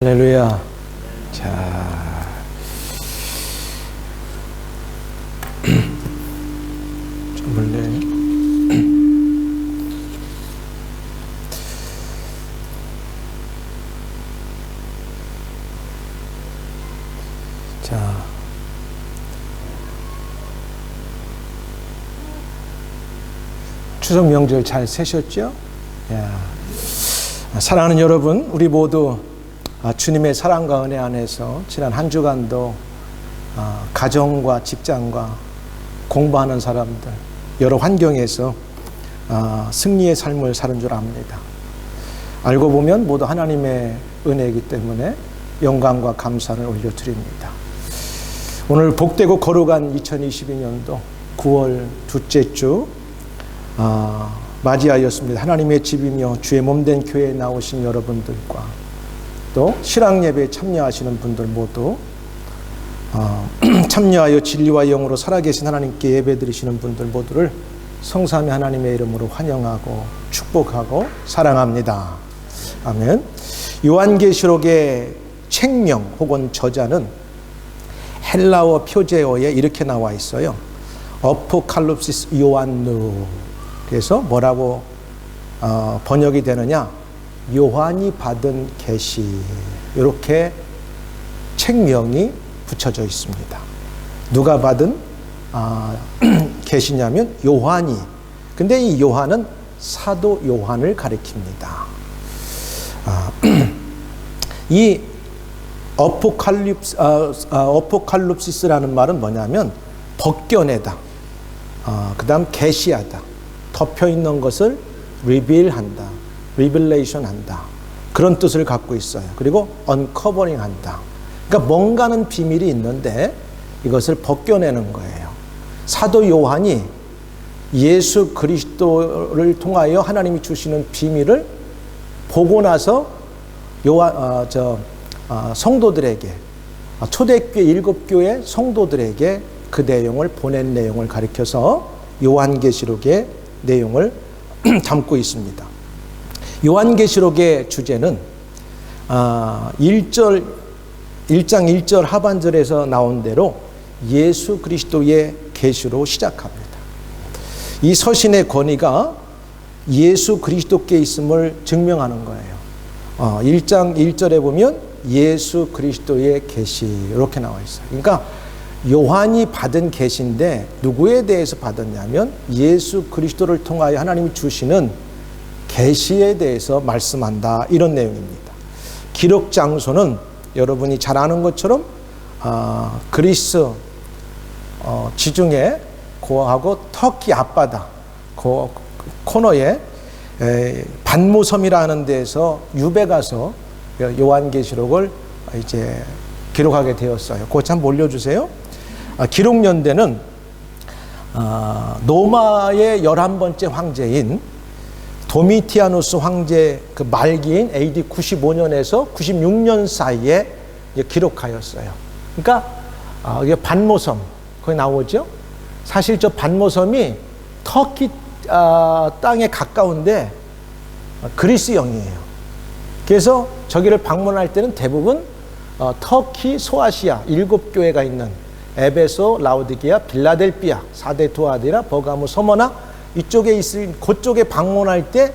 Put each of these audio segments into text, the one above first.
할렐루야. 자, 좀 볼래? 자, 추석 명절 잘 세셨죠? 야, 사랑하는 여러분, 우리 모두 주님의 사랑과 은혜 안에서 지난 한 주간도 가정과 직장과 공부하는 사람들, 여러 환경에서 승리의 삶을 사는 줄 압니다. 알고 보면 모두 하나님의 은혜이기 때문에 영광과 감사를 올려드립니다. 오늘 복되고 거룩한 2022년도 9월 둘째 주 맞이하였습니다. 하나님의 집이며 주의 몸된 교회에 나오신 여러분들과 또 신앙예배에 참여하시는 분들 모두 참여하여 진리와 영으로 살아계신 하나님께 예배드리시는 분들 모두를 성삼위 하나님의 이름으로 환영하고 축복하고 사랑합니다. 아멘. 요한계시록의 책명 혹은 저자는 헬라어 표제어에 이렇게 나와 있어요. 어포칼립시스 요한누. 그래서 뭐라고 번역이 되느냐? 요한이 받은 계시, 이렇게 책명이 붙여져 있습니다. 누가 받은 계시냐면 요한이. 근데 이 요한은 사도 요한을 가리킵니다. 이 어포칼립시스라는 말은 뭐냐면 벗겨내다, 그 다음 계시하다, 덮여 있는 것을 리빌한다, 리빌레이션 한다, 그런 뜻을 갖고 있어요. 그리고 언커버링 한다. 그러니까 뭔가는 비밀이 있는데 이것을 벗겨내는 거예요. 사도 요한이 예수 그리스도를 통하여 하나님이 주시는 비밀을 보고 나서 성도들에게, 초대교회 7교회 성도들에게 그 내용을 보낸 내용을 가리켜서 요한계시록의 내용을 담고 있습니다. 요한계시록의 주제는 1장 1절 하반절에서 나온 대로 예수 그리스도의 계시로 시작합니다. 이 서신의 권위가 예수 그리스도께 있음을 증명하는 거예요. 1장 1절에 보면 예수 그리스도의 계시 이렇게 나와 있어요. 그러니까 요한이 받은 계시인데 누구에 대해서 받았냐면 예수 그리스도를 통하여 하나님이 주시는 계시에 대해서 말씀한다, 이런 내용입니다. 기록 장소는 여러분이 잘 아는 것처럼 그리스 지중해 고하고 터키 앞바다 그 코너에 반모섬이라는 데서 유배 가서 요한계시록을 이제 기록하게 되었어요. 그거 참 올려주세요. 기록 연대는 로마의 11번째 황제인 도미티아누스 황제 그 말기인 AD 95년에서 96년 사이에 기록하였어요. 그러니까 이게 반모섬 거기 나오죠. 사실 저 반모섬이 터키 땅에 가까운데 그리스형이에요. 그래서 저기를 방문할 때는 대부분 터키 소아시아 7교회가 있는 에베소, 라오디게아, 빌라델피아, 사데토아디라, 버가모, 서머나 이쪽에 있을, 그쪽에 방문할 때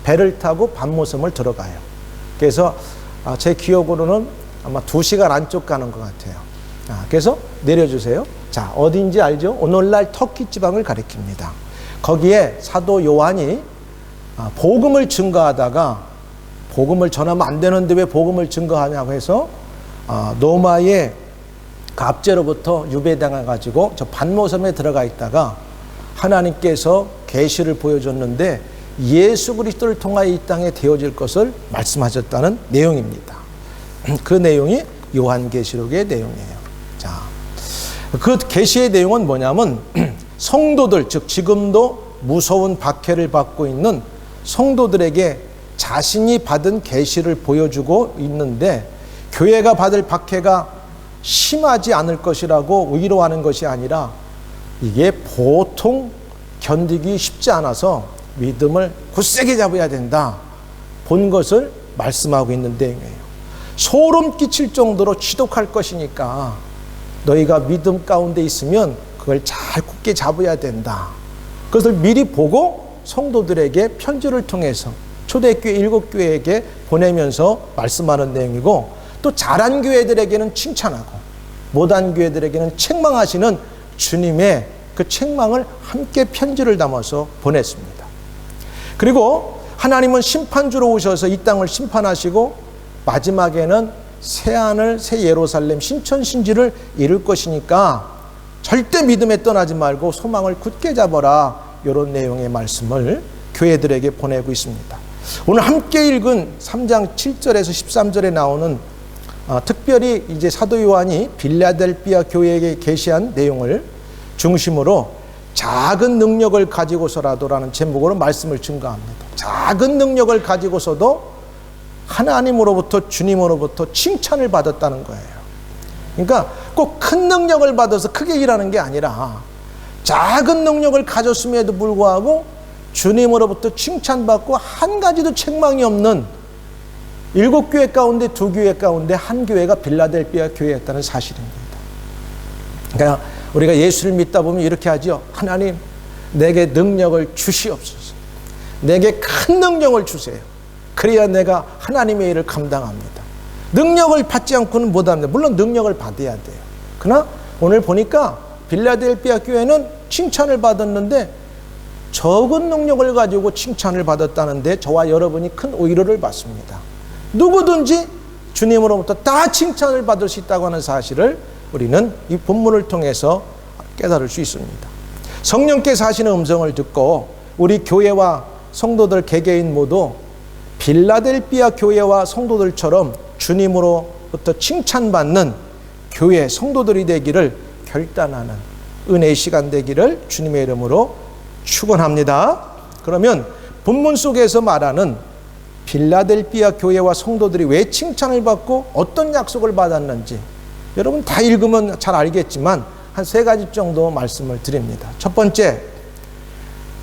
배를 타고 반모섬을 들어가요. 그래서 제 기억으로는 아마 2시간 안쪽 가는 것 같아요. 그래서 내려주세요. 자, 어딘지 알죠? 오늘날 터키 지방을 가리킵니다. 거기에 사도 요한이 복음을 증거하다가, 복음을 전하면 안 되는데 왜 복음을 증거하냐고 해서 로마의 갑제로부터 유배당해가지고 저 반모섬에 들어가 있다가 하나님께서 계시를 보여줬는데 예수 그리스도를 통하여 이 땅에 되어질 것을 말씀하셨다는 내용입니다. 그 내용이 요한계시록의 내용이에요. 자, 그 계시의 내용은 뭐냐면 성도들, 즉 지금도 무서운 박해를 받고 있는 성도들에게 자신이 받은 계시를 보여주고 있는데, 교회가 받을 박해가 심하지 않을 것이라고 위로하는 것이 아니라 이게 보통 견디기 쉽지 않아서 믿음을 굳세게 잡아야 된다, 본 것을 말씀하고 있는 내용이에요. 소름 끼칠 정도로 지독할 것이니까 너희가 믿음 가운데 있으면 그걸 잘 굳게 잡아야 된다. 그것을 미리 보고 성도들에게 편지를 통해서 초대교회 7교회에게 보내면서 말씀하는 내용이고, 또 잘한 교회들에게는 칭찬하고 못한 교회들에게는 책망하시는 주님의 그 책망을 함께 편지를 담아서 보냈습니다. 그리고 하나님은 심판주로 오셔서 이 땅을 심판하시고 마지막에는 새하늘 새 예루살렘 신천신지를 이룰 것이니까 절대 믿음에 떠나지 말고 소망을 굳게 잡아라, 이런 내용의 말씀을 교회들에게 보내고 있습니다. 오늘 함께 읽은 3장 7절에서 13절에 나오는 특별히 이제 사도 요한이 빌라델비아 교회에게 계시한 내용을 중심으로 작은 능력을 가지고서라도라는 제목으로 말씀을 증거합니다. 작은 능력을 가지고서도 하나님으로부터, 주님으로부터 칭찬을 받았다는 거예요. 그러니까 꼭 큰 능력을 받아서 크게 일하는 게 아니라 작은 능력을 가졌음에도 불구하고 주님으로부터 칭찬받고 한 가지도 책망이 없는 7교회 가운데 2교회 가운데 한 교회가 빌라델비아 교회였다는 사실입니다. 그러니까 우리가 예수를 믿다 보면 이렇게 하죠. 하나님, 내게 능력을 주시옵소서. 내게 큰 능력을 주세요. 그래야 내가 하나님의 일을 감당합니다. 능력을 받지 않고는 못합니다. 물론 능력을 받아야 돼요. 그러나 오늘 보니까 빌라델비아 교회는 칭찬을 받았는데 적은 능력을 가지고 칭찬을 받았다는데 저와 여러분이 큰 오히려를 받습니다. 누구든지 주님으로부터 다 칭찬을 받을 수 있다고 하는 사실을 우리는 이 본문을 통해서 깨달을 수 있습니다. 성령께서 하시는 음성을 듣고 우리 교회와 성도들 개개인 모두 빌라델비아 교회와 성도들처럼 주님으로부터 칭찬받는 교회 성도들이 되기를 결단하는 은혜의 시간 되기를 주님의 이름으로 축원합니다. 그러면 본문 속에서 말하는 빌라델비아 교회와 성도들이 왜 칭찬을 받고 어떤 약속을 받았는지 여러분 다 읽으면 잘 알겠지만 한 3가지 정도 말씀을 드립니다. 첫 번째,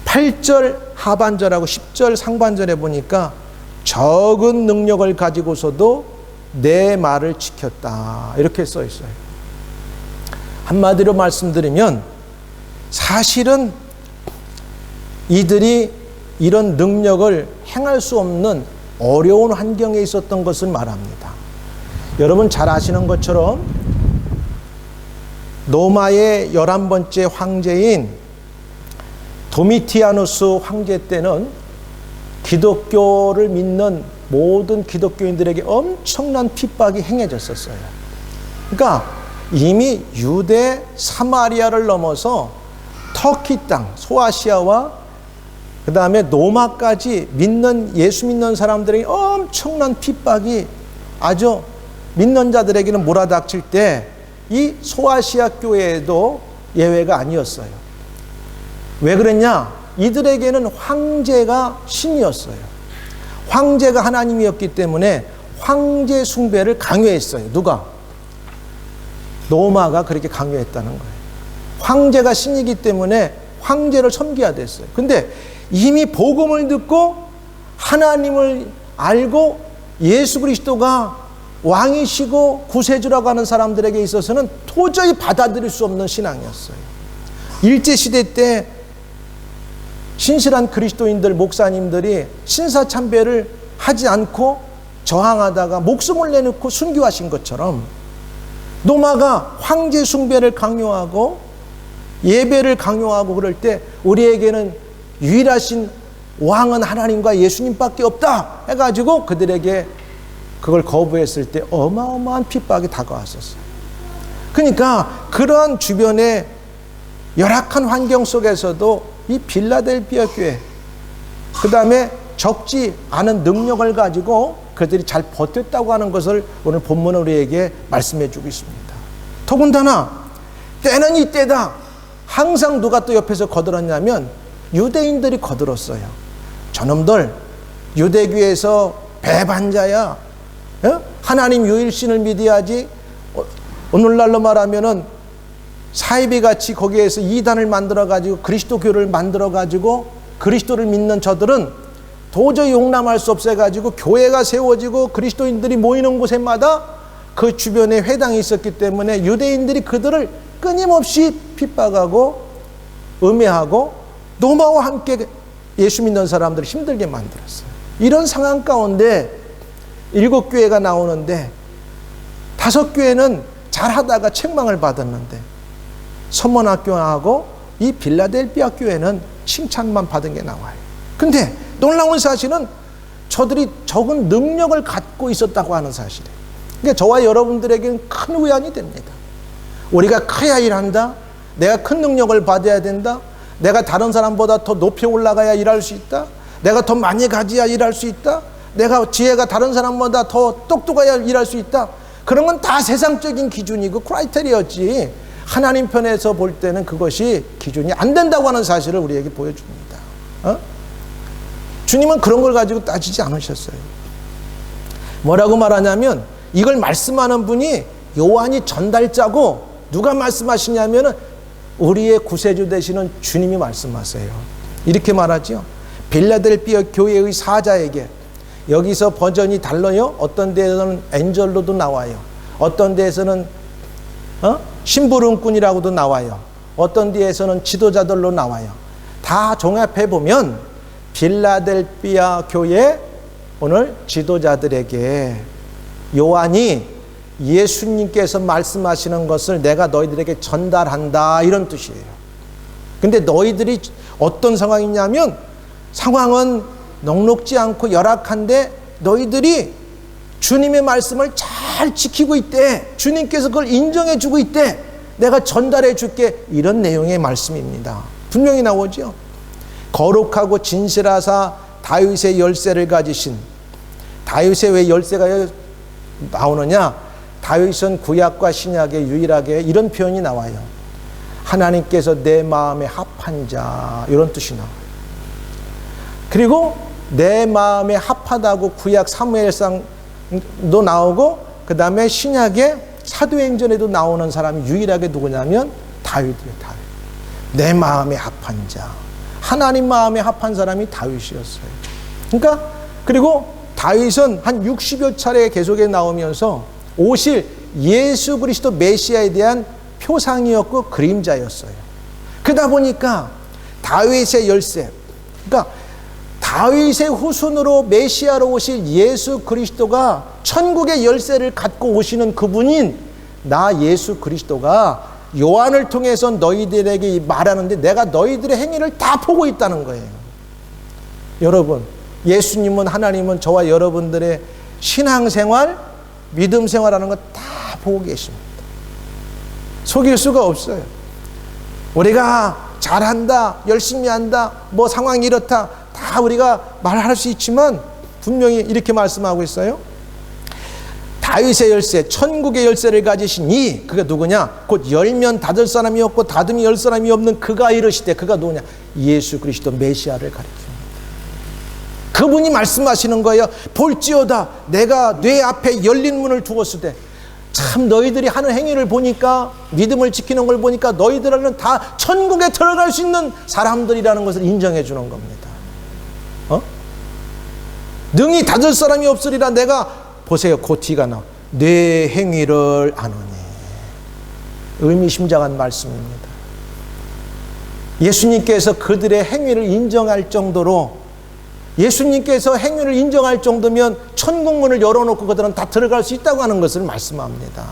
8절 하반절하고 10절 상반절에 보니까 적은 능력을 가지고서도 내 말을 지켰다, 이렇게 써 있어요. 한마디로 말씀드리면 사실은 이들이 이런 능력을 행할 수 없는 어려운 환경에 있었던 것을 말합니다. 여러분 잘 아시는 것처럼 로마의 11번째 황제인 도미티아누스 황제 때는 기독교를 믿는 모든 기독교인들에게 엄청난 핍박이 행해졌었어요. 그러니까 이미 유대 사마리아를 넘어서 터키 땅, 소아시아와 그 다음에 로마까지 예수 믿는 사람들에게 엄청난 핍박이 아주 믿는 자들에게는 몰아닥칠 때 이 소아시아 교회에도 예외가 아니었어요. 왜 그랬냐? 이들에게는 황제가 신이었어요. 황제가 하나님이었기 때문에 황제 숭배를 강요했어요. 누가? 로마가 그렇게 강요했다는 거예요. 황제가 신이기 때문에 황제를 섬겨야 됐어요. 근데 이미 복음을 듣고 하나님을 알고 예수 그리스도가 왕이시고 구세주라고 하는 사람들에게 있어서는 도저히 받아들일 수 없는 신앙이었어요. 일제시대 때 신실한 그리스도인들, 목사님들이 신사참배를 하지 않고 저항하다가 목숨을 내놓고 순교하신 것처럼 로마가 황제 숭배를 강요하고 예배를 강요하고 그럴 때 우리에게는 유일하신 왕은 하나님과 예수님밖에 없다 해가지고 그들에게 그걸 거부했을 때 어마어마한 핍박이 다가왔었어요. 그러니까 그러한 주변의 열악한 환경 속에서도 이 빌라델비아 교회, 그 다음에 적지 않은 능력을 가지고 그들이 잘 버텼다고 하는 것을 오늘 본문은 우리에게 말씀해 주고 있습니다. 더군다나 때는 이때다. 항상 누가 또 옆에서 거들었냐면 유대인들이 거들었어요. 저놈들 유대교에서 배반자야. 하나님 유일신을 믿어야지. 오늘날로 말하면은 사이비 같이 거기에서 이단을 만들어 가지고 그리스도교를 만들어 가지고 그리스도를 믿는 저들은 도저히 용납할 수 없어가지고 교회가 세워지고 그리스도인들이 모이는 곳에마다 그 주변에 회당이 있었기 때문에 유대인들이 그들을 끊임없이 핍박하고 음해하고 노마와 함께 예수 믿는 사람들을 힘들게 만들었어요. 이런 상황 가운데 7교회가 나오는데 5교회는 잘하다가 책망을 받았는데 서문학교하고 이 빌라델비아 교회는 칭찬만 받은 게 나와요. 근데 놀라운 사실은 저들이 적은 능력을 갖고 있었다고 하는 사실이에요. 그러니까 저와 여러분들에게는 큰 위안이 됩니다. 우리가 커야 일한다. 내가 큰 능력을 받아야 된다. 내가 다른 사람보다 더 높이 올라가야 일할 수 있다. 내가 더 많이 가져야 일할 수 있다. 내가 지혜가 다른 사람보다 더 똑똑해야 일할 수 있다. 그런 건 다 세상적인 기준이고 크라이테리어지 하나님 편에서 볼 때는 그것이 기준이 안 된다고 하는 사실을 우리에게 보여줍니다. 주님은 그런 걸 가지고 따지지 않으셨어요. 뭐라고 말하냐면 이걸 말씀하는 분이 요한이 전달자고 누가 말씀하시냐면은 우리의 구세주 되시는 주님이 말씀하세요. 이렇게 말하죠. 빌라델비아 교회의 사자에게, 여기서 버전이 달라요. 어떤 데에서는 엔젤로도 나와요. 어떤 데에서는 심부름꾼이라고도 나와요. 어떤 데에서는 지도자들로 나와요. 다 종합해 보면 빌라델비아 교회 오늘 지도자들에게 요한이 예수님께서 말씀하시는 것을 내가 너희들에게 전달한다, 이런 뜻이에요. 근데 너희들이 어떤 상황이냐면 상황은 녹록지 않고 열악한데 너희들이 주님의 말씀을 잘 지키고 있대. 주님께서 그걸 인정해 주고 있대. 내가 전달해 줄게. 이런 내용의 말씀입니다. 분명히 나오죠. 거룩하고 진실하사 다윗의 열쇠를 가지신, 다윗의 왜 열쇠가 나오느냐? 다윗은 구약과 신약에 유일하게 이런 표현이 나와요. 하나님께서 내 마음에 합한 자, 이런 뜻이 나와요. 그리고 내 마음에 합하다고 구약 사무엘상도 나오고 그 다음에 신약의 사도행전에도 나오는 사람이 유일하게 누구냐면 다윗이에요. 다윗. 내 마음에 합한 자, 하나님 마음에 합한 사람이 다윗이었어요. 그러니까 그리고 다윗은 한 60여 차례 계속해 나오면서 오실 예수 그리스도 메시아에 대한 표상이었고 그림자였어요. 그러다 보니까 다윗의 열쇠, 그러니까 다윗의 후손으로 메시아로 오실 예수 그리스도가 천국의 열쇠를 갖고 오시는 그분인 나 예수 그리스도가 요한을 통해서 너희들에게 말하는데 내가 너희들의 행위를 다 보고 있다는 거예요. 여러분, 예수님은, 하나님은 저와 여러분들의 신앙생활, 믿음 생활하는 거 다 보고 계십니다. 속일 수가 없어요. 우리가 잘한다, 열심히 한다, 뭐 상황이 이렇다, 다 우리가 말할 수 있지만 분명히 이렇게 말씀하고 있어요. 다윗의 열쇠, 천국의 열쇠를 가지신 이, 그가 누구냐? 곧 열면 닫을 사람이 없고 닫으면 열 사람이 없는 그가 이르시되, 그가 누구냐? 예수 그리스도 메시아를 가리킵니다. 그분이 말씀하시는 거예요. 볼지어다 내가 뇌 앞에 열린 문을 두었으되, 참 너희들이 하는 행위를 보니까, 믿음을 지키는 걸 보니까 너희들은 다 천국에 들어갈 수 있는 사람들이라는 것을 인정해 주는 겁니다. 능히 닫을 사람이 없으리라. 내가, 보세요, 그 뒤가 나와. 내 행위를 아노니. 의미심장한 말씀입니다. 예수님께서 그들의 행위를 인정할 정도로, 예수님께서 행위를 인정할 정도면 천국문을 열어놓고 그들은 다 들어갈 수 있다고 하는 것을 말씀합니다.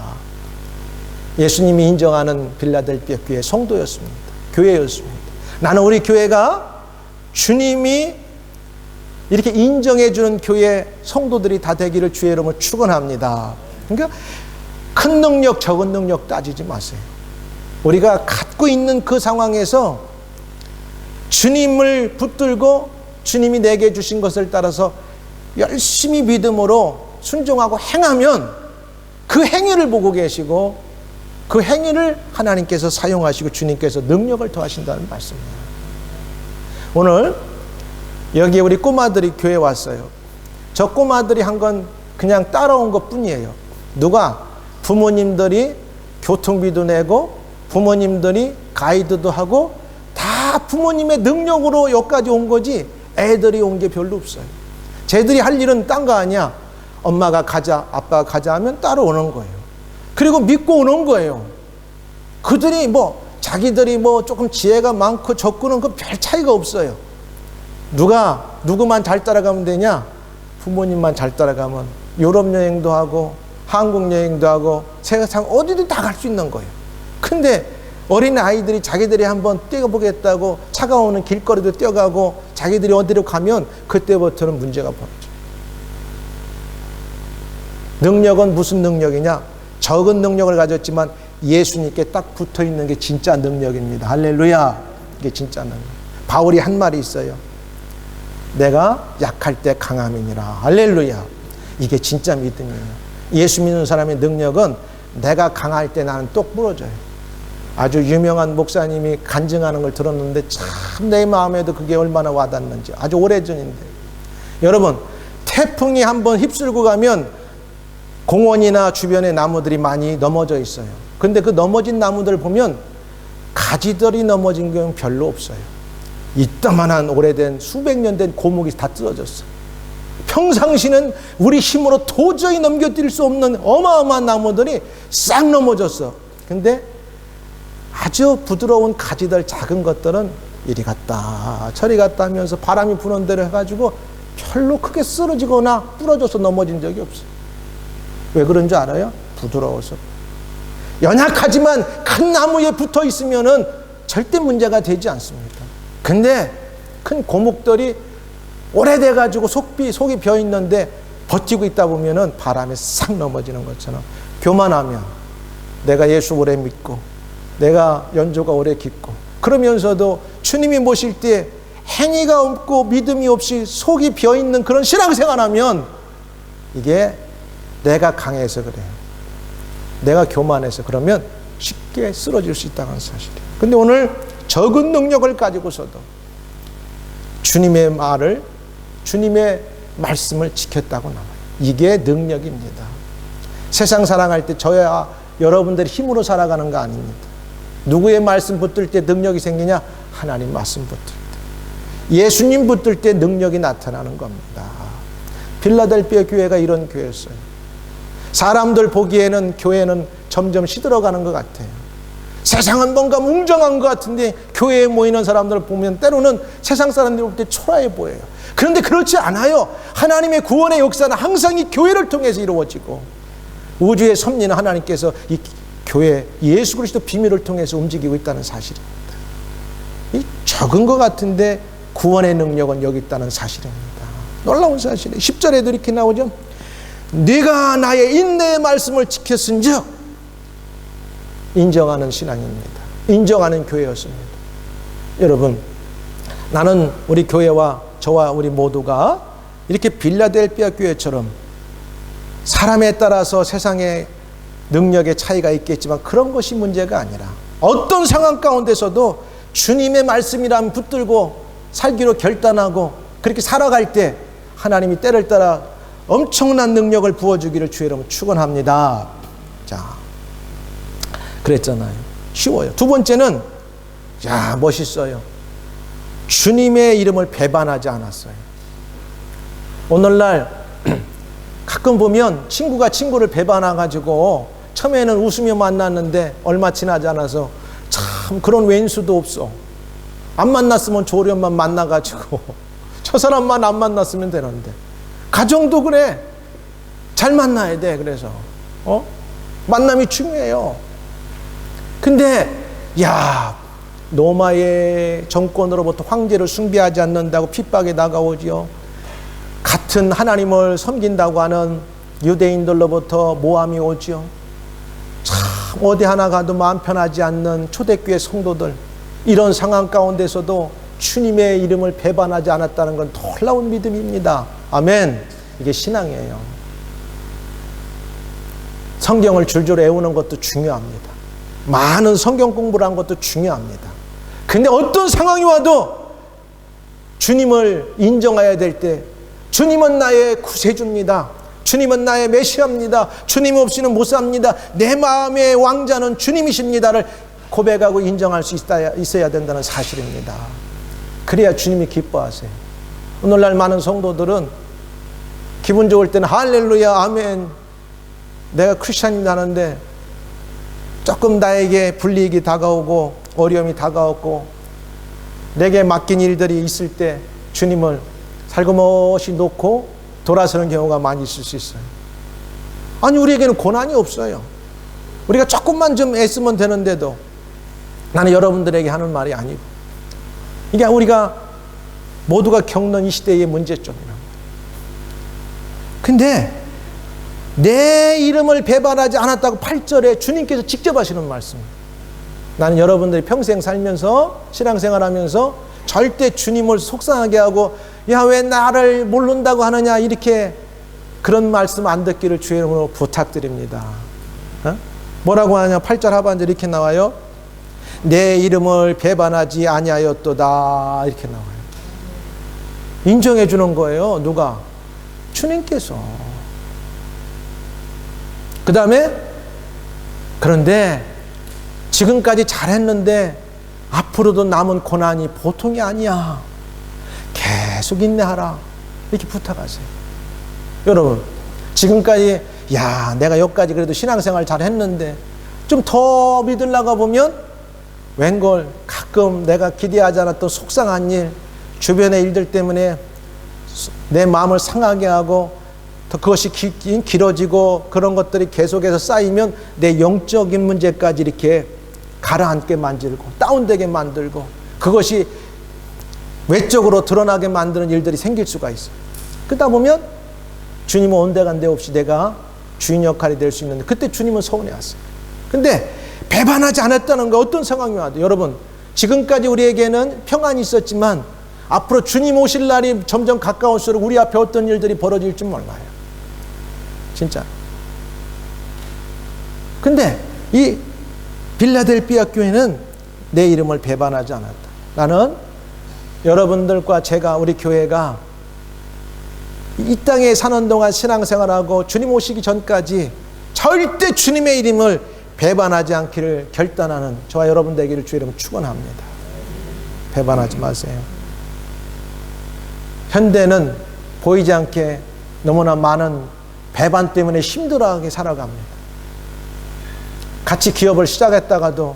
예수님이 인정하는 빌라델비아 교회 성도였습니다. 교회였습니다. 나는 우리 교회가 주님이 이렇게 인정해주는 교회 성도들이 다 되기를 주의 이름으로 축원합니다. 그러니까 큰 능력, 적은 능력 따지지 마세요. 우리가 갖고 있는 그 상황에서 주님을 붙들고 주님이 내게 주신 것을 따라서 열심히 믿음으로 순종하고 행하면 그 행위를 보고 계시고 그 행위를 하나님께서 사용하시고 주님께서 능력을 더하신다는 말씀이에요. 오늘 여기에 우리 꼬마들이 교회에 왔어요. 저 꼬마들이 한 건 그냥 따라온 것 뿐이에요. 누가? 부모님들이 교통비도 내고 부모님들이 가이드도 하고 다 부모님의 능력으로 여기까지 온 거지, 애들이 온 게 별로 없어요. 쟤들이 할 일은 딴 거 아니야. 엄마가 가자, 아빠가 가자 하면 따라오는 거예요. 그리고 믿고 오는 거예요. 그들이 자기들이 조금 지혜가 많고 적고는 그 별 차이가 없어요. 누구만 잘 따라가면 되냐? 부모님만 잘 따라가면 유럽 여행도 하고 한국 여행도 하고 세상 어디든 다 갈 수 있는 거예요. 근데 어린 아이들이 자기들이 한번 뛰어보겠다고 차가운 길거리도 뛰어가고 자기들이 어디로 가면 그때부터는 문제가 벌어져요. 능력은 무슨 능력이냐? 적은 능력을 가졌지만 예수님께 딱 붙어있는 게 진짜 능력입니다. 할렐루야. 이게 진짜 능력. 바울이 한 말이 있어요. 내가 약할 때 강함이니라. 할렐루야. 이게 진짜 믿음이에요. 예수 믿는 사람의 능력은 내가 강할 때 나는 똑 부러져요. 아주 유명한 목사님이 간증하는 걸 들었는데 참 내 마음에도 그게 얼마나 와닿는지. 아주 오래전인데. 여러분, 태풍이 한번 휩쓸고 가면 공원이나 주변에 나무들이 많이 넘어져 있어요. 근데 그 넘어진 나무들 보면 가지들이 넘어진 경우는 별로 없어요. 이따만한 오래된 수백 년 된 고목이 다 뜯어졌어요. 평상시는 우리 힘으로 도저히 넘겨뜨릴 수 없는 어마어마한 나무들이 싹 넘어졌어. 근데 아주 부드러운 가지들 작은 것들은 이리 갔다 저리 갔다 하면서 바람이 부는 대로 해가지고 별로 크게 쓰러지거나 부러져서 넘어진 적이 없어요. 왜 그런 줄 알아요? 부드러워서. 연약하지만 큰 나무에 붙어 있으면은 절대 문제가 되지 않습니다. 근데 큰 고목들이 오래돼가지고 속이 비어 있는데 버티고 있다 보면은 바람에 싹 넘어지는 것처럼 교만하면 내가 예수 오래 믿고 내가 연조가 오래 깊고 그러면서도 주님이 모실 때 행위가 없고 믿음이 없이 속이 비어 있는 그런 신앙생활하면 이게 내가 강해서 그래요. 내가 교만해서 그러면 쉽게 쓰러질 수 있다는 사실이에요. 근데 오늘 적은 능력을 가지고서도 주님의 말을, 주님의 말씀을 지켰다고 나와요. 이게 능력입니다. 세상 살아갈 때 저야 여러분들이 힘으로 살아가는 거 아닙니다. 누구의 말씀 붙들 때 능력이 생기냐? 하나님 말씀 붙들 때. 예수님 붙들 때 능력이 나타나는 겁니다. 필라델피아 교회가 이런 교회였어요. 사람들 보기에는 교회는 점점 시들어가는 것 같아요. 세상은 뭔가 웅장한 것 같은데 교회에 모이는 사람들을 보면 때로는 세상 사람들이 볼 때 초라해 보여요. 그런데 그렇지 않아요. 하나님의 구원의 역사는 항상 이 교회를 통해서 이루어지고 우주의 섭리는 하나님께서 이 교회 예수 그리스도 비밀을 통해서 움직이고 있다는 사실입니다. 이 적은 것 같은데 구원의 능력은 여기 있다는 사실입니다. 놀라운 사실이에요. 10절에도 이렇게 나오죠. 네가 나의 인내의 말씀을 지켰은즉, 인정하는 신앙입니다. 인정하는 교회였습니다. 여러분, 나는 우리 교회와 저와 우리 모두가 이렇게 빌라델피아 교회처럼 사람에 따라서 세상의 능력의 차이가 있겠지만 그런 것이 문제가 아니라 어떤 상황 가운데서도 주님의 말씀이라면 붙들고 살기로 결단하고 그렇게 살아갈 때 하나님이 때를 따라 엄청난 능력을 부어주기를 주의 이름으로 축원합니다. 자, 그랬잖아요. 쉬워요. 두 번째는, 야, 멋있어요. 주님의 이름을 배반하지 않았어요. 오늘날 가끔 보면 친구가 친구를 배반해가지고 처음에는 웃으며 만났는데 얼마 지나지 않아서 참 그런 왼수도 없어. 안 만났으면 조련만 만나가지고 저 사람만 안 만났으면 되는데. 가정도 그래. 잘 만나야 돼. 그래서 만남이 중요해요. 근데 야, 로마의 정권으로부터 황제를 숭배하지 않는다고 핍박에 나가오지요. 같은 하나님을 섬긴다고 하는 유대인들로부터 모함이 오지요. 참 어디 하나 가도 마음 편하지 않는 초대교회 성도들, 이런 상황 가운데서도 주님의 이름을 배반하지 않았다는 건 놀라운 믿음입니다. 아멘. 이게 신앙이에요. 성경을 줄줄 외우는 것도 중요합니다. 많은 성경 공부를 한 것도 중요합니다. 근데 어떤 상황이 와도 주님을 인정해야 될 때, 주님은 나의 구세주입니다. 주님은 나의 메시아입니다. 주님 없이는 못 삽니다. 내 마음의 왕자는 주님이십니다를 고백하고 인정할 수 있어야 된다는 사실입니다. 그래야 주님이 기뻐하세요. 오늘날 많은 성도들은 기분 좋을 때는 할렐루야 아멘 내가 크리스찬이라는데 조금 나에게 불이익이 다가오고 어려움이 다가오고 내게 맡긴 일들이 있을 때 주님을 살금없이 놓고 돌아서는 경우가 많이 있을 수 있어요. 아니 우리에게는 고난이 없어요. 우리가 조금만 좀 애쓰면 되는데도 나는 여러분들에게 하는 말이 아니고 이게 우리가 모두가 겪는 이 시대의 문제점이랍니다. 근데 내 이름을 배반하지 않았다고 8절에 주님께서 직접 하시는 말씀입니다. 나는 여러분들이 평생 살면서 신앙생활하면서 절대 주님을 속상하게 하고 야 왜 나를 모른다고 하느냐 이렇게 그런 말씀 안 듣기를 주의 이름으로 부탁드립니다. 뭐라고 하냐 8절 하반절 이렇게 나와요. 내 이름을 배반하지 아니하였도다 이렇게 나와요. 인정해 주는 거예요. 누가? 주님께서. 그 다음에 그런데 지금까지 잘했는데 앞으로도 남은 고난이 보통이 아니야. 계속 인내하라. 이렇게 부탁하세요. 여러분 지금까지 야 내가 여기까지 그래도 신앙생활 잘했는데 좀 더 믿으려고 보면 웬걸 가끔 내가 기대하지 않았던 속상한 일 주변의 일들 때문에 내 마음을 상하게 하고 더 그것이 길어지고 그런 것들이 계속해서 쌓이면 내 영적인 문제까지 이렇게 가라앉게 만들고 다운되게 만들고 그것이 외적으로 드러나게 만드는 일들이 생길 수가 있어요. 그러다 보면 주님은 온데간데 없이 내가 주인 역할이 될 수 있는데 그때 주님은 서운해하세요. 근데 배반하지 않았다는 거 어떤 상황이 와도 여러분 지금까지 우리에게는 평안이 있었지만 앞으로 주님 오실 날이 점점 가까울수록 우리 앞에 어떤 일들이 벌어질지 몰라요. 진짜. 근데 이 빌라델피아 교회는 내 이름을 배반하지 않았다. 나는 여러분들과 제가 우리 교회가 이 땅에 사는 동안 신앙생활하고 주님 오시기 전까지 절대 주님의 이름을 배반하지 않기를 결단하는 저와 여러분 되기를 주의 이름으로 축원합니다. 배반하지 마세요. 현대는 보이지 않게 너무나 많은 배반 때문에 힘들어하게 살아갑니다. 같이 기업을 시작했다가도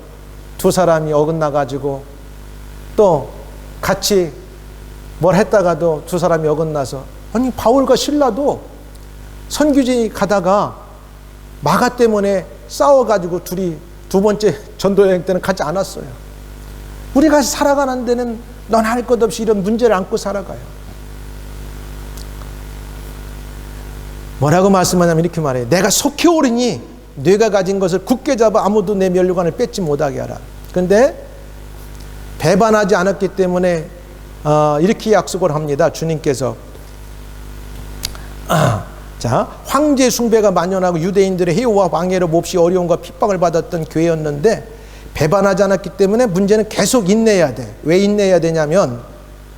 두 사람이 어긋나가지고 또 같이 뭘 했다가도 두 사람이 어긋나서 아니 바울과 실라도 선교지 가다가 마가 때문에 싸워가지고 둘이 두 번째 전도여행 때는 가지 않았어요. 우리가 살아가는 데는 넌 할 것 없이 이런 문제를 안고 살아가요. 뭐라고 말씀하냐면 이렇게 말해요. 내가 속히 오르니 네가 가진 것을 굳게 잡아 아무도 내 면류관을 뺏지 못하게 하라. 그런데 배반하지 않았기 때문에 이렇게 약속을 합니다. 주님께서 자 황제 숭배가 만연하고 유대인들의 해오와 방해로 몹시 어려움과 핍박을 받았던 교회였는데 배반하지 않았기 때문에 문제는 계속 인내해야 돼. 왜 인내해야 되냐면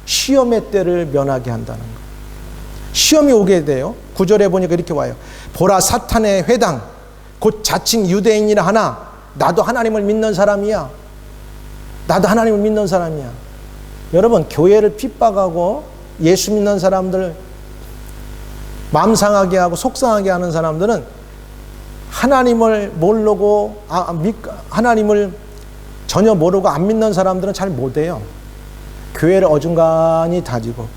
시험의 때를 면하게 한다는 거예요. 시험이 오게 돼요. 9절에 보니까 이렇게 와요. 보라 사탄의 회당 곧 자칭 유대인이라 하나 나도 하나님을 믿는 사람이야. 나도 하나님을 믿는 사람이야. 여러분 교회를 핍박하고 예수 믿는 사람들 마음 상하게 하고 속상하게 하는 사람들은 하나님을 모르고 하나님을 전혀 모르고 안 믿는 사람들은 잘 못해요. 교회를 어중간히 다지고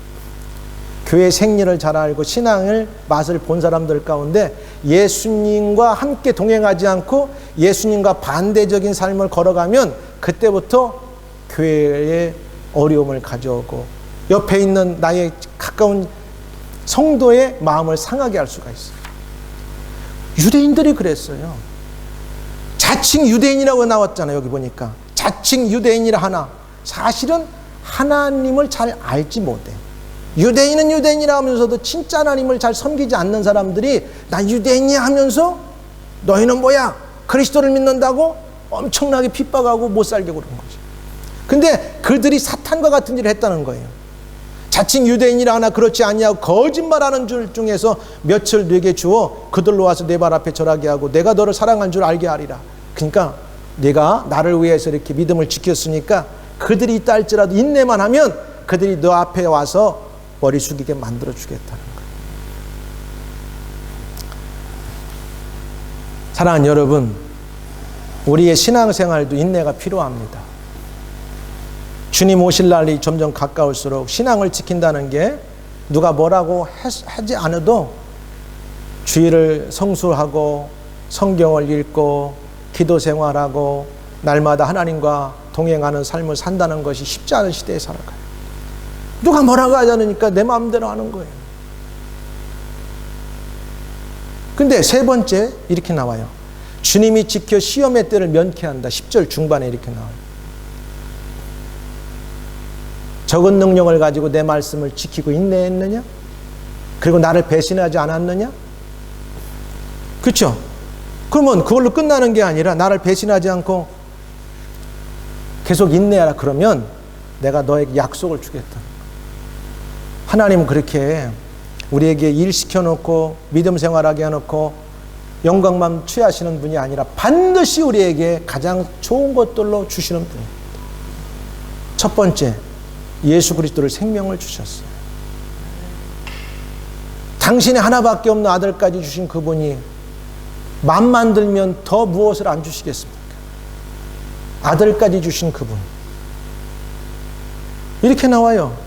교회 생리를 잘 알고 신앙을 맛을 본 사람들 가운데 예수님과 함께 동행하지 않고 예수님과 반대적인 삶을 걸어가면 그때부터 교회에 어려움을 가져오고 옆에 있는 나의 가까운 성도의 마음을 상하게 할 수가 있어요. 유대인들이 그랬어요. 자칭 유대인이라고 나왔잖아요. 여기 보니까 자칭 유대인이라 하나 사실은 하나님을 잘 알지 못해. 유대인은 유대인이라 하면서도 진짜 하나님을 잘 섬기지 않는 사람들이 나 유대인이야 하면서 너희는 뭐야 그리스도를 믿는다고 엄청나게 핍박하고 못 살게 그러는 거죠. 근데 그들이 사탄과 같은 일을 했다는 거예요. 자칭 유대인이라 하나 그렇지 아니하고 거짓말하는 줄 중에서 며칠 네게 주어 그들로 와서 내 발 앞에 절하게 하고 내가 너를 사랑한 줄 알게 하리라. 그러니까 네가 나를 위해서 이렇게 믿음을 지켰으니까 그들이 있다 할지라도 인내만 하면 그들이 너 앞에 와서 머리 숙이게 만들어 주겠다는 거예요. 사랑하는 여러분, 우리의 신앙생활도 인내가 필요합니다. 주님 오실 날이 점점 가까울수록 신앙을 지킨다는 게 누가 뭐라고 하지 않아도 주일을 성수하고 성경을 읽고 기도 생활하고 날마다 하나님과 동행하는 삶을 산다는 것이 쉽지 않은 시대에 살아가요. 누가 뭐라고 하지 않으니까 내 마음대로 하는 거예요. 근데 세 번째 이렇게 나와요. 주님이 지켜 시험의 때를 면케한다. 10절 중반에 이렇게 나와요. 적은 능력을 가지고 내 말씀을 지키고 인내했느냐? 그리고 나를 배신하지 않았느냐? 그렇죠? 그러면 그걸로 끝나는 게 아니라 나를 배신하지 않고 계속 인내하라. 그러면 내가 너에게 약속을 주겠다. 하나님은 그렇게 우리에게 일 시켜놓고 믿음 생활하게 해놓고 영광만 취하시는 분이 아니라 반드시 우리에게 가장 좋은 것들로 주시는 분입니다. 첫 번째, 예수 그리스도를 생명을 주셨어요. 당신의 하나밖에 없는 아들까지 주신 그분이 맘만 들면 더 무엇을 안 주시겠습니까? 아들까지 주신 그분. 이렇게 나와요.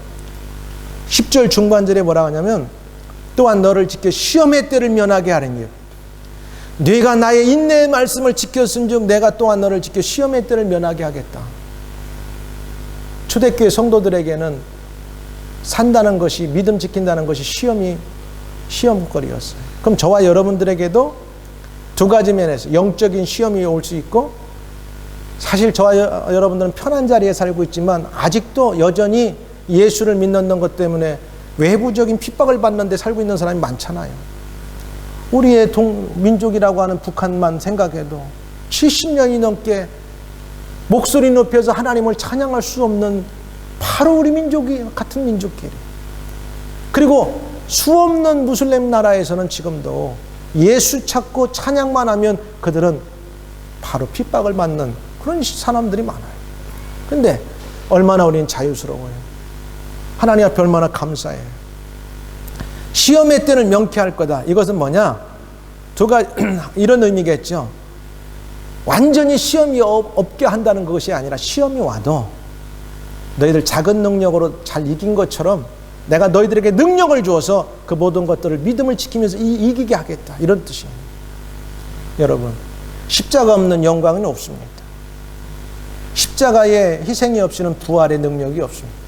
10절 중반절에 뭐라고 하냐면 또한 너를 지켜 시험의 때를 면하게 하리니 네가 나의 인내의 말씀을 지켰은즉 내가 또한 너를 지켜 시험의 때를 면하게 하겠다. 초대교회 성도들에게는 산다는 것이, 믿음 지킨다는 것이 시험거리였어요. 그럼 저와 여러분들에게도 두 가지 면에서 영적인 시험이 올 수 있고, 사실 저와 여러분들은 편한 자리에 살고 있지만 아직도 여전히 예수를 믿는 것 때문에 외부적인 핍박을 받는데 살고 있는 사람이 많잖아요. 우리의 민족이라고 하는 북한만 생각해도 70년이 넘게 목소리 높여서 하나님을 찬양할 수 없는 바로 우리 민족이 같은 민족끼리. 그리고 수없는 무슬림 나라에서는 지금도 예수 찾고 찬양만 하면 그들은 바로 핍박을 받는 그런 사람들이 많아요. 근데 얼마나 우리는 자유스러워요. 하나님 앞에 얼마나 감사해요. 시험의 때를 명쾌할 거다. 이것은 뭐냐? 이런 의미겠죠. 완전히 시험이 없게 한다는 것이 아니라 시험이 와도 너희들 작은 능력으로 잘 이긴 것처럼 내가 너희들에게 능력을 주어서 그 모든 것들을 믿음을 지키면서 이기게 하겠다. 이런 뜻이에요. 여러분, 십자가 없는 영광은 없습니다. 십자가의 희생이 없이는 부활의 능력이 없습니다.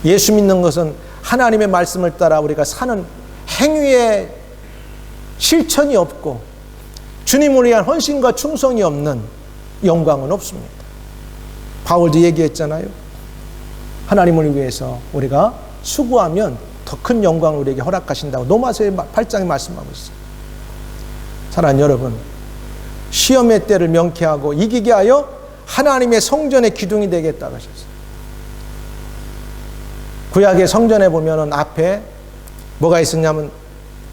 예수 믿는 것은 하나님의 말씀을 따라 우리가 사는 행위의 실천이 없고 주님을 위한 헌신과 충성이 없는 영광은 없습니다. 바울도 얘기했잖아요. 하나님을 위해서 우리가 수고하면 더 큰 영광을 우리에게 허락하신다고 로마서 8장에 말씀하고 있어요. 사랑하는 여러분, 시험의 때를 명쾌하고 이기게 하여 하나님의 성전의 기둥이 되겠다고 하셨어요. 구약의 성전에 보면은 앞에 뭐가 있었냐면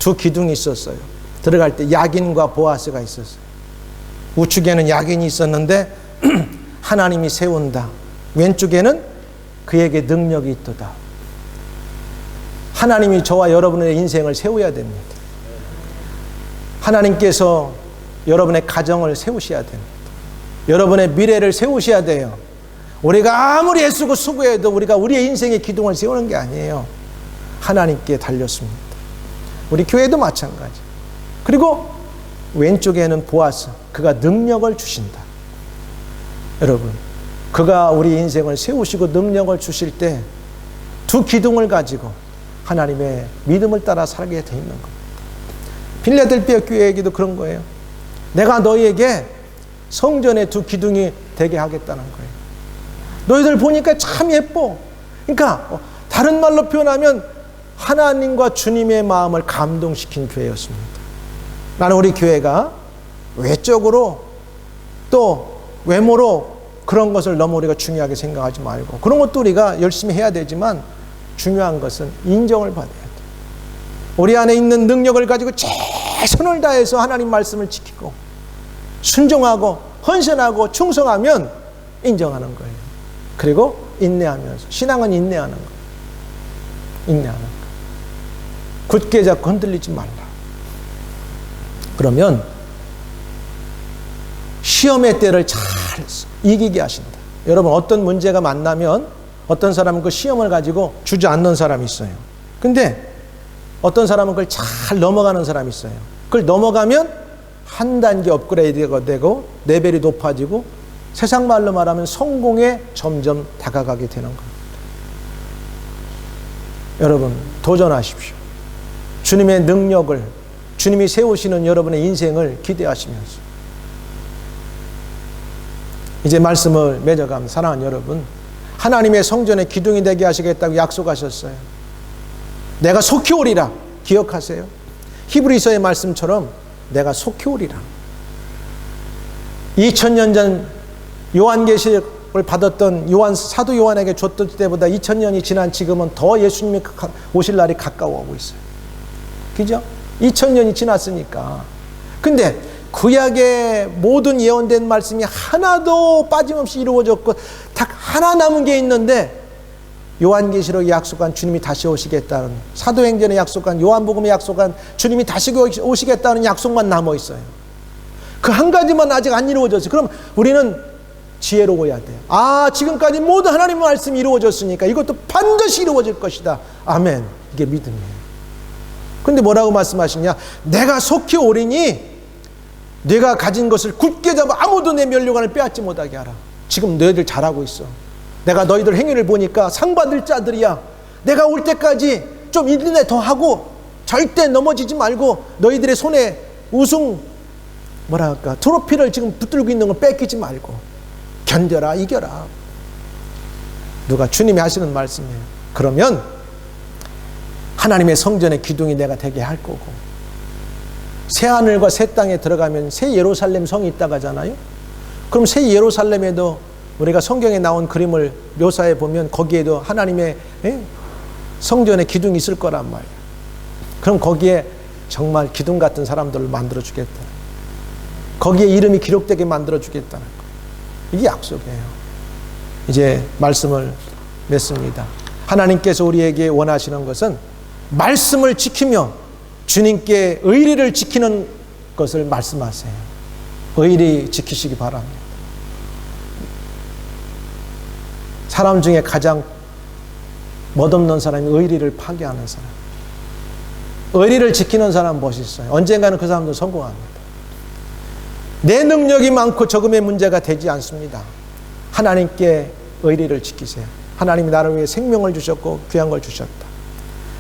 두 기둥이 있었어요. 들어갈 때 야긴과 보아스가 있었어요. 우측에는 야긴이 있었는데 하나님이 세운다. 왼쪽에는 그에게 능력이 있도다. 하나님이 저와 여러분의 인생을 세워야 됩니다. 하나님께서 여러분의 가정을 세우셔야 됩니다. 여러분의 미래를 세우셔야 돼요. 우리가 아무리 애쓰고 수고해도 우리가 우리의 인생의 기둥을 세우는 게 아니에요. 하나님께 달렸습니다. 우리 교회도 마찬가지. 그리고 왼쪽에는 보아스, 그가 능력을 주신다. 여러분, 그가 우리 인생을 세우시고 능력을 주실 때 두 기둥을 가지고 하나님의 믿음을 따라 살게 돼 있는 겁니다. 필라델피아 교회에게도 그런 거예요. 내가 너희에게 성전의 두 기둥이 되게 하겠다는 거예요. 너희들 보니까 참 예뻐. 그러니까 다른 말로 표현하면 하나님과 주님의 마음을 감동시킨 교회였습니다. 나는 우리 교회가 외적으로 또 외모로 그런 것을 너무 우리가 중요하게 생각하지 말고, 그런 것도 우리가 열심히 해야 되지만 중요한 것은 인정을 받아야 돼요. 우리 안에 있는 능력을 가지고 최선을 다해서 하나님 말씀을 지키고 순종하고 헌신하고 충성하면 인정하는 거예요. 그리고 인내하면서, 신앙은 인내하는 거예요. 인내하는 것. 굳게 잡고 흔들리지 말라. 그러면 시험의 때를 잘 이기게 하신다. 여러분, 어떤 문제가 만나면 어떤 사람은 그 시험을 가지고 주저앉는 사람이 있어요. 근데 어떤 사람은 그걸 잘 넘어가는 사람이 있어요. 그걸 넘어가면 한 단계 업그레이드가 되고 레벨이 높아지고 세상 말로 말하면 성공에 점점 다가가게 되는 겁니다. 여러분, 도전하십시오. 주님의 능력을, 주님이 세우시는 여러분의 인생을 기대하시면서 이제 말씀을 맺어가면, 사랑하는 여러분, 하나님의 성전의 기둥이 되게 하시겠다고 약속하셨어요. 내가 속히 오리라. 기억하세요. 히브리서의 말씀처럼 내가 속히 오리라. 2000년 전 요한계시록을 받았던 사도 요한에게 줬던 때보다 2000년이 지난 지금은 더 예수님이 오실 날이 가까워오고 있어요. 그죠? 2000년이 지났으니까. 근데 구약의 모든 예언된 말씀이 하나도 빠짐없이 이루어졌고 딱 하나 남은 게 있는데, 요한계시록에 약속한 주님이 다시 오시겠다는, 사도행전에 약속한, 요한복음에 약속한 주님이 다시 오시겠다는 약속만 남아 있어요. 그 한 가지만 아직 안 이루어졌어요. 그럼 우리는 지혜로워야 돼요. 아, 지금까지 모든 하나님의 말씀이 이루어졌으니까 이것도 반드시 이루어질 것이다. 아멘. 이게 믿음이에요. 근데 뭐라고 말씀하시냐? 내가 속히 오리니 네가 가진 것을 굳게 잡아 아무도 내 면류관을 빼앗지 못하게 하라. 지금 너희들 잘하고 있어. 내가 너희들 행위를 보니까 상 받을 자들이야. 내가 올 때까지 좀 인내 더 하고 절대 넘어지지 말고 너희들의 손에 우승 트로피를 지금 붙들고 있는 걸 뺏기지 말고 견뎌라, 이겨라. 누가? 주님이 하시는 말씀이에요. 그러면 하나님의 성전의 기둥이 내가 되게 할 거고, 새하늘과 새 땅에 들어가면 새 예루살렘 성이 있다고 하잖아요. 그럼 새 예루살렘에도 우리가 성경에 나온 그림을 묘사해 보면 거기에도 하나님의 성전의 기둥이 있을 거란 말이에요. 그럼 거기에 정말 기둥 같은 사람들을 만들어 주겠다. 거기에 이름이 기록되게 만들어 주겠다는 거. 이게 약속이에요. 이제 말씀을 맺습니다. 하나님께서 우리에게 원하시는 것은 말씀을 지키며 주님께 의리를 지키는 것을 말씀하세요. 의리 지키시기 바랍니다. 사람 중에 가장 멋없는 사람이 의리를 파괴하는 사람. 의리를 지키는 사람 멋있어요. 언젠가는 그 사람도 성공합니다. 내 능력이 많고 적음의 문제가 되지 않습니다. 하나님께 의리를 지키세요. 하나님이 나를 위해 생명을 주셨고 귀한 걸 주셨다.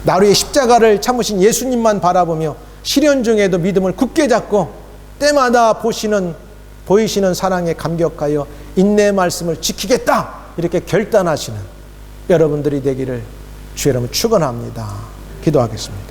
나를 위해 십자가를 참으신 예수님만 바라보며 시련 중에도 믿음을 굳게 잡고 때마다 보이시는 사랑에 감격하여 인내의 말씀을 지키겠다, 이렇게 결단하시는 여러분들이 되기를 주의 이름으로 축원합니다. 기도하겠습니다.